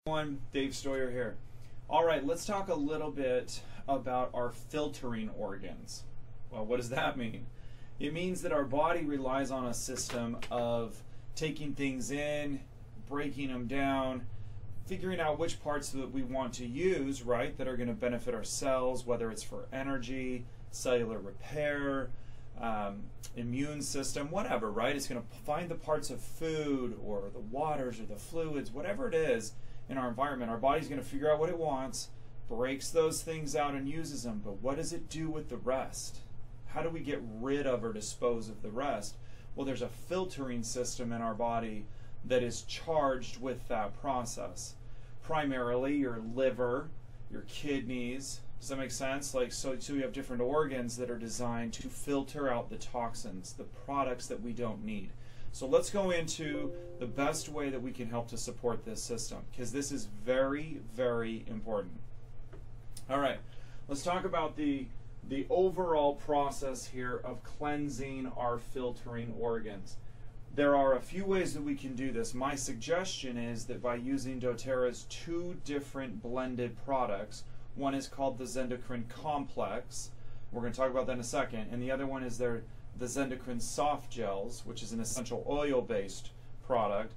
Everyone, Dave Stoyer here. All right, let's talk a little bit about our filtering organs. Well, what does that mean? It means that our body relies on a system of taking things in, breaking them down, figuring out which parts that we want to use, right, that are going to benefit our cells, whether it's for energy, cellular repair, immune system, whatever, right? It's going to find the parts of food or the waters or the fluids, whatever it is in our environment. Our body's going to figure out what it wants, breaks those things out and uses them, but what does it do with the rest? How do we get rid of or dispose of the rest? Well, there's a filtering system in our body that is charged with that process. Primarily your liver, your kidneys. Does that make sense? So you have different organs that are designed to filter out the toxins, the products that we don't need. So let's go into the best way that we can help to support this system, because this is very, very important. All right, let's talk about the overall process here of cleansing our filtering organs. There are a few ways that we can do this. My suggestion is that by using Doterra's two different blended products, one is called the Zendocrine complex, we're going to talk about that in a second, and the other one is the Zendocrine soft gels, which is an essential oil-based product,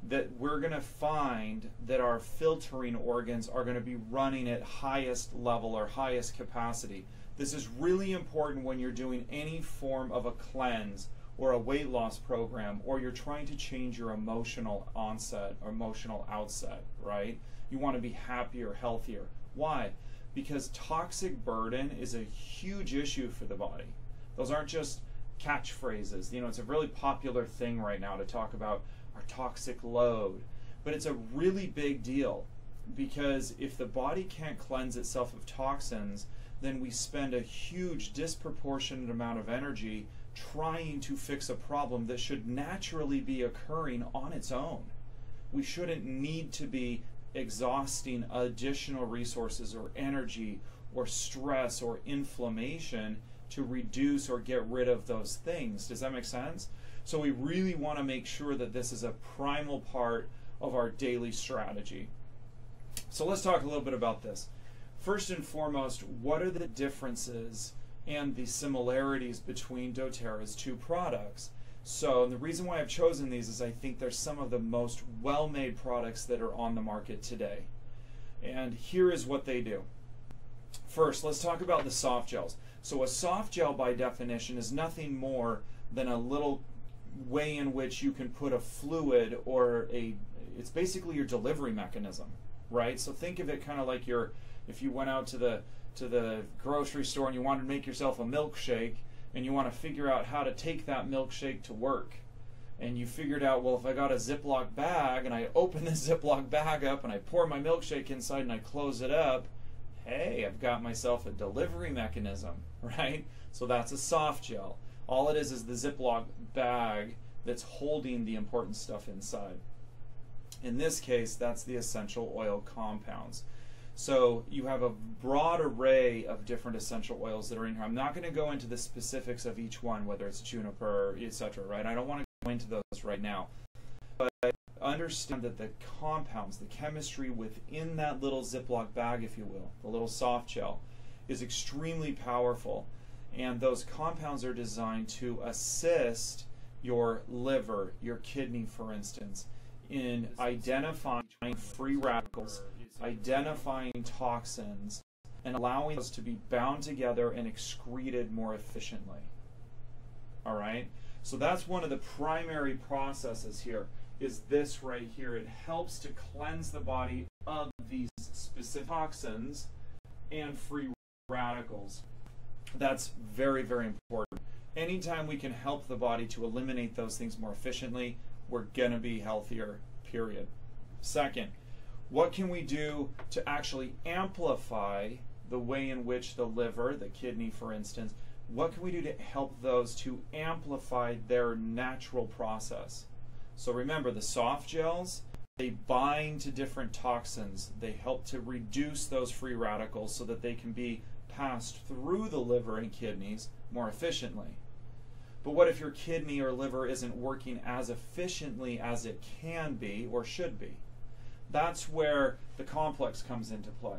that we're going to find that our filtering organs are going to be running at highest level or highest capacity. This is really important when you're doing any form of a cleanse or a weight loss program, or you're trying to change your emotional onset or emotional outset, right? You want to be happier, healthier. Why? Because toxic burden is a huge issue for the body. Those aren't just catchphrases. You know, it's a really popular thing right now to talk about our toxic load, but it's a really big deal, because if the body can't cleanse itself of toxins, then we spend a huge disproportionate amount of energy trying to fix a problem that should naturally be occurring on its own. We shouldn't need to be exhausting additional resources or energy or stress or inflammation to reduce or get rid of those things. Does that make sense? So we really want to make sure that this is a primal part of our daily strategy. So let's talk a little bit about this. First and foremost, what are the differences and the similarities between Doterra's two products? So the reason why I've chosen these is I think they're some of the most well-made products that are on the market today. And here is what they do. First, let's talk about the soft gels. So a soft gel by definition is nothing more than a little way in which you can put a fluid or it's basically your delivery mechanism, right? So think of it kind of like if you went out to the grocery store and you wanted to make yourself a milkshake, and you want to figure out how to take that milkshake to work. And you figured out, well, if I got a Ziploc bag and I open this Ziploc bag up and I pour my milkshake inside and I close it up, hey, I've got myself a delivery mechanism, right? So that's a soft gel. All it is the Ziploc bag that's holding the important stuff inside. In this case, that's the essential oil compounds. So you have a broad array of different essential oils that are in here. I'm not going to go into the specifics of each one, whether it's juniper, etc., right? I don't want to go into those right now. But understand that the compounds, the chemistry within that little Ziploc bag, if you will, the little soft gel, is extremely powerful. And those compounds are designed to assist your liver, your kidney, for instance, in identifying free radicals, identifying toxins, and allowing those to be bound together and excreted more efficiently. All right? So that's one of the primary processes here, is this right here. It helps to cleanse the body of these specific toxins and free radicals. That's very, very important. Anytime we can help the body to eliminate those things more efficiently, we're going to be healthier, period. Second, what can we do to actually amplify the way in which the liver, the kidney, for instance, what can we do to help those to amplify their natural process? So remember, the soft gels, they bind to different toxins. They help to reduce those free radicals so that they can be passed through the liver and kidneys more efficiently. But what if your kidney or liver isn't working as efficiently as it can be or should be? That's where the complex comes into play.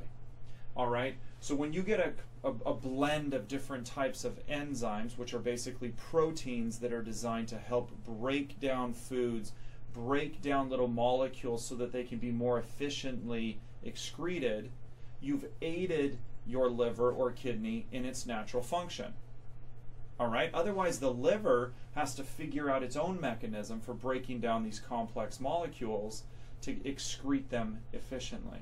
All right? So when you get a blend of different types of enzymes, which are basically proteins that are designed to help break down foods, break down little molecules so that they can be more efficiently excreted, you've aided your liver or kidney in its natural function. All right? Otherwise, the liver has to figure out its own mechanism for breaking down these complex molecules to excrete them efficiently.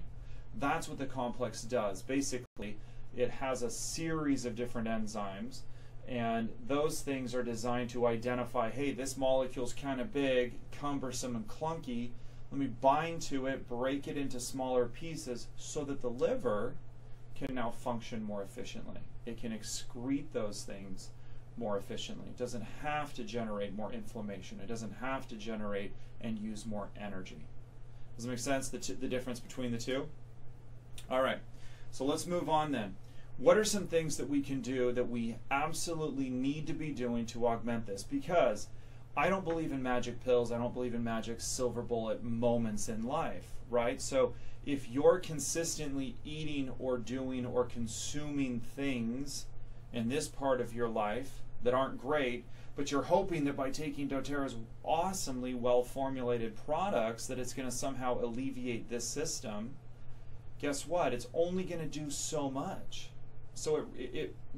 That's what the complex does. Basically, it has a series of different enzymes, and those things are designed to identify, hey, this molecule's kind of big, cumbersome, and clunky. Let me bind to it, break it into smaller pieces so that the liver can now function more efficiently. It can excrete those things more efficiently. It doesn't have to generate more inflammation. It doesn't have to generate and use more energy. Does it make sense, the difference between the two? All right, so let's move on then. What are some things that we can do that we absolutely need to be doing to augment this? Because I don't believe in magic pills. I don't believe in magic silver bullet moments in life, right? So if you're consistently eating or doing or consuming things in this part of your life that aren't great, but you're hoping that by taking doTERRA's awesomely well-formulated products that it's going to somehow alleviate this system, guess what? It's only going to do so much. So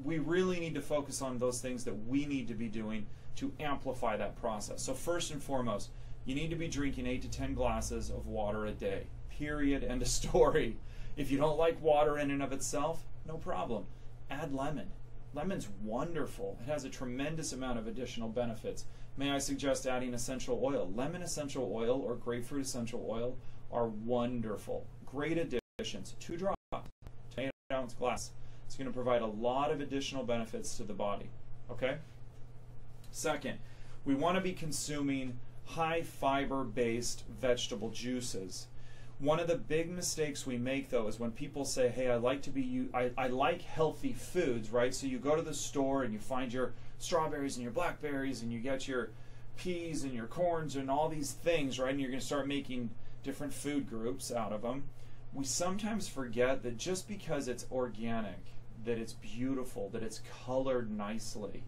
we really need to focus on those things that we need to be doing to amplify that process. So first and foremost, you need to be drinking 8 to 10 glasses of water a day. Period. End of story. If you don't like water in and of itself, no problem. Add lemon. Lemon's wonderful. It has a tremendous amount of additional benefits. May I suggest adding essential oil? Lemon essential oil or grapefruit essential oil are wonderful. Great additions. 2 drops, 10-ounce glass. It's going to provide a lot of additional benefits to the body. Okay? Second, we want to be consuming high fiber-based vegetable juices. One of the big mistakes we make, though, is when people say, hey, I like healthy foods, right? So you go to the store and you find your strawberries and your blackberries and you get your peas and your corns and all these things, right? And you're going to start making different food groups out of them. We sometimes forget that just because it's organic, that it's beautiful, that it's colored nicely,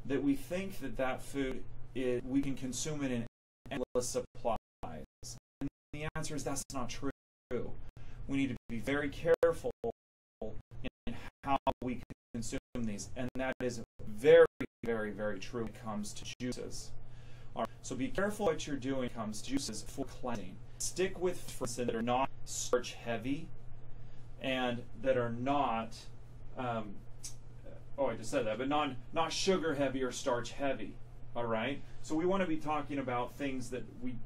that we think that that food, we can consume it in endless supplies. And the answer is that's not true. We need to be very careful in how we consume these, and that is very, very, very true when it comes to juices. All right, so be careful what you're doing when it comes to juices for cleansing. Stick with fruits that are not starch heavy and that are not I just said that, but not sugar heavy or starch heavy. All right, so we want to be talking about things that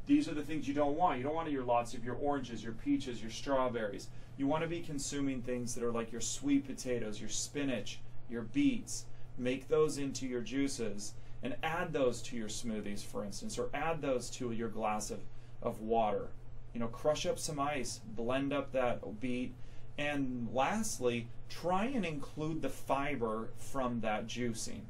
these are the things you don't want. You don't want lots of your oranges, your peaches, your strawberries. You want to be consuming things that are like your sweet potatoes, your spinach, your beets. Make those into your juices and add those to your smoothies, for instance, or add those to your glass of water. You know, crush up some ice, blend up that beet, and lastly, try and include the fiber from that juicing.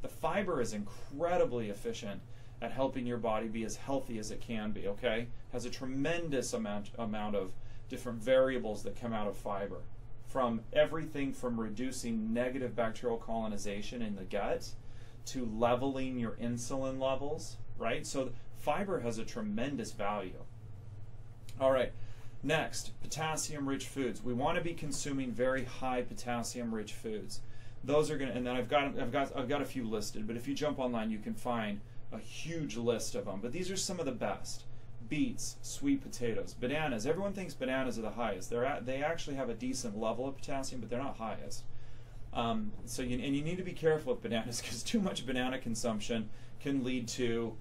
The fiber is incredibly efficient at helping your body be as healthy as it can be, okay? Has a tremendous amount of different variables that come out of fiber. From everything from reducing negative bacterial colonization in the gut to leveling your insulin levels, right? So fiber has a tremendous value. All right, next, potassium-rich foods. We want to be consuming very high potassium-rich foods. Those are going to, and then I've got a few listed, but if you jump online, you can find a huge list of them. But these are some of the best. Beets, sweet potatoes, bananas. Everyone thinks bananas are the highest. They actually have a decent level of potassium, but they're not highest. So you need to be careful with bananas because too much banana consumption can lead to,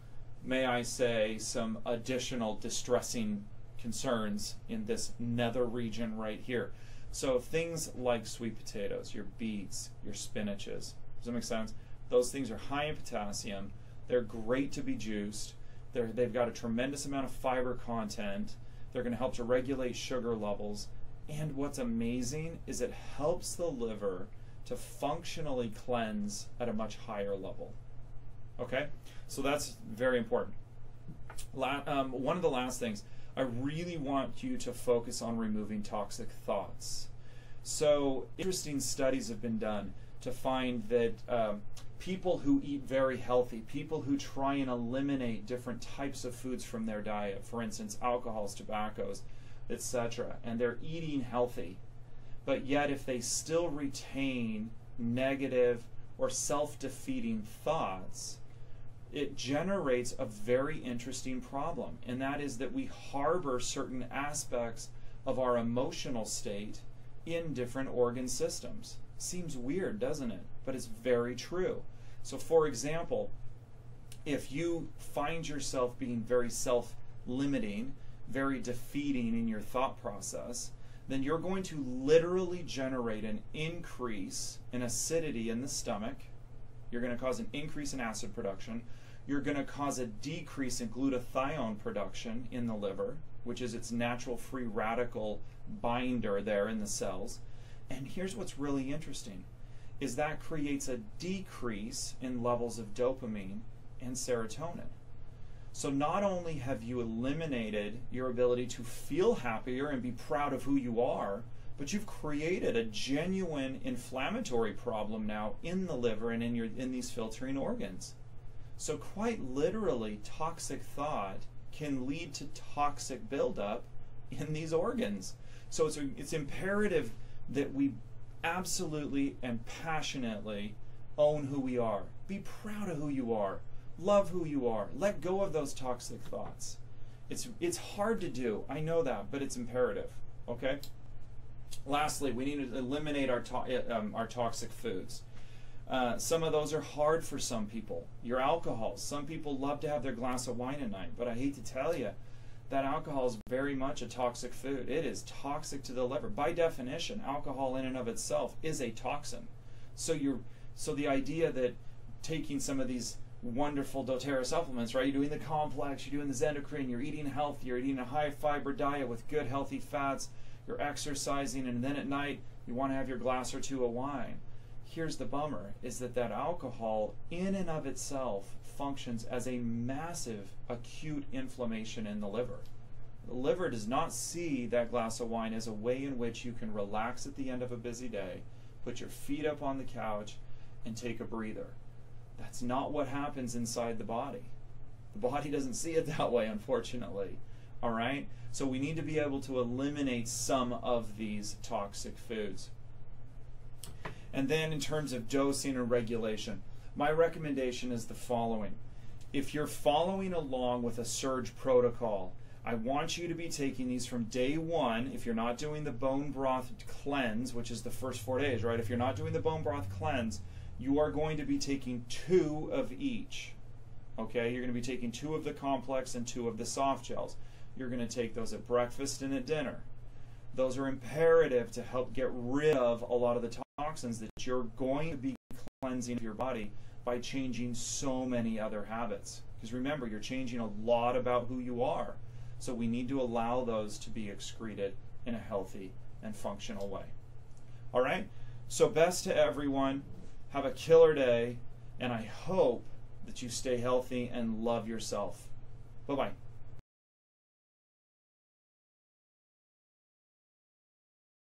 may I say, some additional distressing concerns in this nether region right here. So things like sweet potatoes, your beets, your spinaches. Does that make sense? Those things are high in potassium. They're great to be juiced. They've got a tremendous amount of fiber content. They're going to help to regulate sugar levels. And what's amazing is it helps the liver to functionally cleanse at a much higher level. Okay? So that's very important. One of the last things, I really want you to focus on removing toxic thoughts. So interesting studies have been done to find that people who eat very healthy, people who try and eliminate different types of foods from their diet, for instance, alcohols, tobaccos, etc., and they're eating healthy, but yet if they still retain negative or self-defeating thoughts, it generates a very interesting problem, and that is that we harbor certain aspects of our emotional state in different organ systems. Seems weird, doesn't it? But it's very true. So for example, if you find yourself being very self-limiting, very defeating in your thought process, then you're going to literally generate an increase in acidity in the stomach. You're going to cause an increase in acid production. You're going to cause a decrease in glutathione production in the liver, which is its natural free radical binder there in the cells. And here's what's really interesting, is that creates a decrease in levels of dopamine and serotonin. So not only have you eliminated your ability to feel happier and be proud of who you are, but you've created a genuine inflammatory problem now in the liver and in these filtering organs. So quite literally, toxic thought can lead to toxic buildup in these organs. So it's imperative that we absolutely and passionately own who we are. Be proud of who you are. Love who you are. Let go of those toxic thoughts. It's hard to do, I know that, but it's imperative. Okay? Lastly, we need to eliminate our toxic foods. Some of those are hard for some people. Your alcohols. Some people love to have their glass of wine at night, but I hate to tell you, that alcohol is very much a toxic food. It is toxic to the liver. By definition, alcohol in and of itself is a toxin. So the idea that taking some of these wonderful Doterra supplements, right? You're doing the complex, you're doing the Zendocrine, you're eating healthy, you're eating a high fiber diet with good healthy fats, you're exercising, and then at night you want to have your glass or two of wine. Here's the bummer, is that alcohol in and of itself functions as a massive acute inflammation in the liver. The liver does not see that glass of wine as a way in which you can relax at the end of a busy day, put your feet up on the couch, and take a breather. That's not what happens inside the body. The body doesn't see it that way, unfortunately. All right? So we need to be able to eliminate some of these toxic foods. And then in terms of dosing and regulation, my recommendation is the following. If you're following along with a surge protocol, I want you to be taking these from day one. If you're not doing the bone broth cleanse, which is the first 4 days, right? If you're not doing the bone broth cleanse, you are going to be taking 2 of each. Okay? You're going to be taking 2 of the complex and 2 of the soft gels. You're going to take those at breakfast and at dinner. Those are imperative to help get rid of a lot of the toxins that you're going to be cleansing your body by changing so many other habits. Because remember, you're changing a lot about who you are. So we need to allow those to be excreted in a healthy and functional way. All right? So best to everyone. Have a killer day, and I hope that you stay healthy and love yourself. Bye-bye.